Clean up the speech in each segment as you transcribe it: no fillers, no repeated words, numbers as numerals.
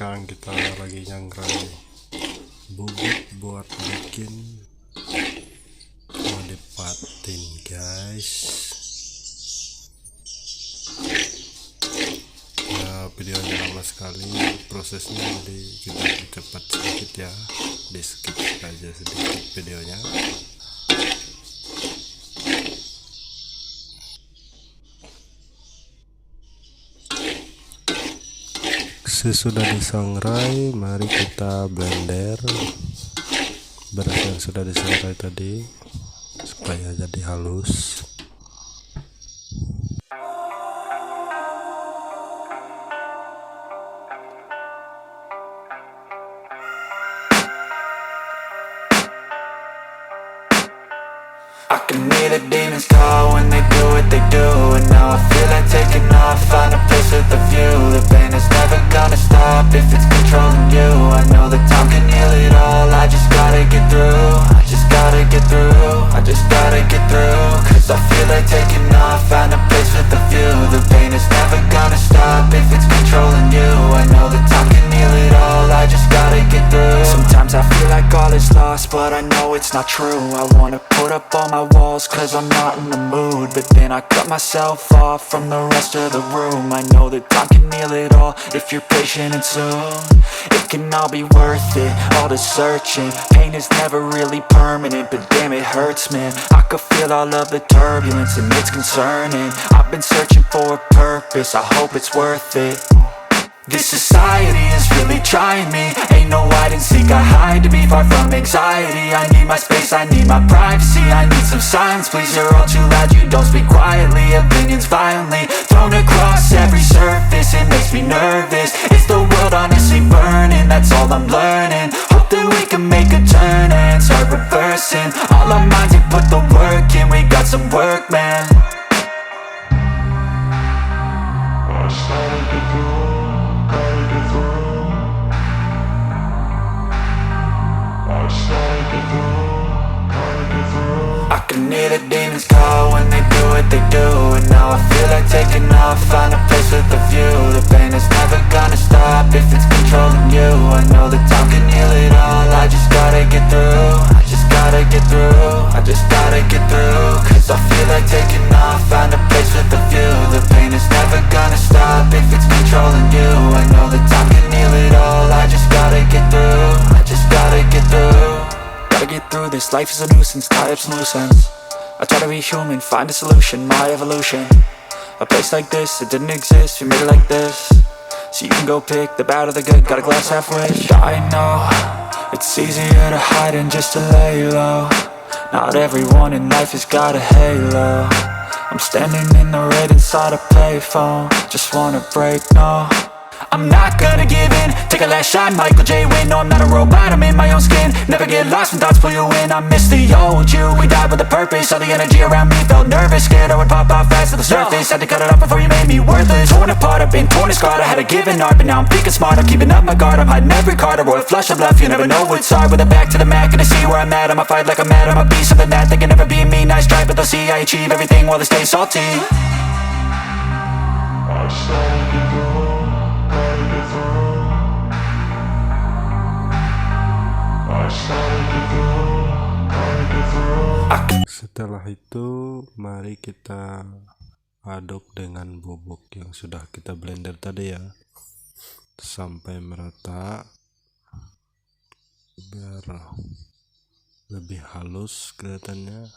sekarang kita lagi nyangrai bubuk buat bikin wadi patin, guys. Ya, videonya lama sekali prosesnya, jadi kita cepat sedikit ya, di skip aja sedikit videonya. Sesudah disangrai, mari kita blender beras yang sudah disangrai tadi supaya jadi halus. I can hear the demons call when they do what they do, and now I feel like taking off, find a place with a view. The pain is never gonna stop if it's controlling you. I know that time can heal it all, I just gotta get through. I just gotta get through, I just gotta get through. Cause I feel like taking off, find a place with a view. The pain is never gonna stop if it's controlling you. I know that time can heal it all, I just gotta get through. Sometimes I feel like all is lost, but I know it's not true. I wanna put up all my walls cause I'm not in the mood, but then I cut myself off from the rest of the room. I know that time can heal it all if you're patient, and soon it can all be worth it, all the searching. Pain is never really permanent, but damn it hurts, man. I could feel all of the turbulence and it's concerning. I've been searching for a purpose, I hope it's worth it. This society is really trying me. Ain't no hide and seek, I hide to be far from anxiety. I need my space, I need my privacy, I need some silence, please. You're all too loud, you don't speak quietly. Opinions violently thrown across every surface, it makes me nervous. Is the world honestly burning? That's all I'm learning. Hope that we can make a turn and start reversing all our minds and put the work in. We got some work, man. I can hear the demons call when they do what they do, and now I feel like taking off, find a place with a view. The pain is never gonna stop if it's controlling you. I know that time can heal it all, I just gotta get through. I just gotta get through, I just gotta get through. Cause I feel like taking off, find a place with a view. The pain is never gonna stop if it's controlling you. I know that time can heal it all, I just gotta get through. I just gotta get through. Gotta get through this, life is a nuisance, tie up some loose ends. I try to be human, find a solution, my evolution. A place like this, it didn't exist, we made it like this. So you can go pick the bad or the good, got a glass halfway. I know, it's easier to hide than just to lay low. Not everyone in life has got a halo. I'm standing in the red inside a payphone, just wanna break, no. I'm not gonna give in, take a last shot, Michael J. Win. No, I'm not a robot, I'm in my own skin. Never get lost when thoughts pull you in. I miss the old you, we died with a purpose. All the energy around me felt nervous, scared I would pop off fast to the surface. Had to cut it off before you made me worthless. Torn apart, I've been torn and scarred. I had a given art, but now I'm thinking smart. I'm keeping up my guard, I'm hiding every card. A royal flush of love, you never know what's hard. With a back to the mat, gonna see where I'm at. I'ma fight like I'm mad, I'ma be something that they can never be me. Nice try, but they'll see I achieve everything while they stay salty. Setelah itu mari kita aduk dengan bubuk yang sudah kita blender tadi ya, sampai merata biar lebih halus kelihatannya.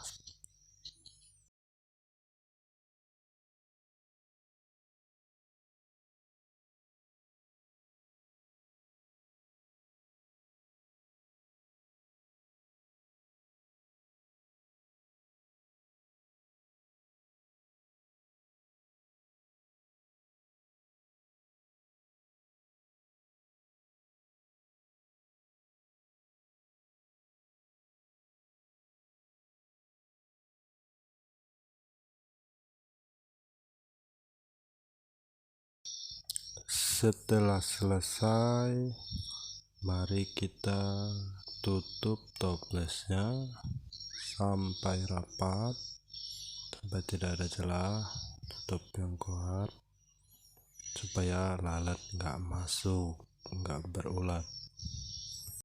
Setelah selesai, mari kita tutup toplesnya sampai rapat, sampai tidak ada celah. Tutup yang kuat supaya lalat nggak masuk. nggak berulat.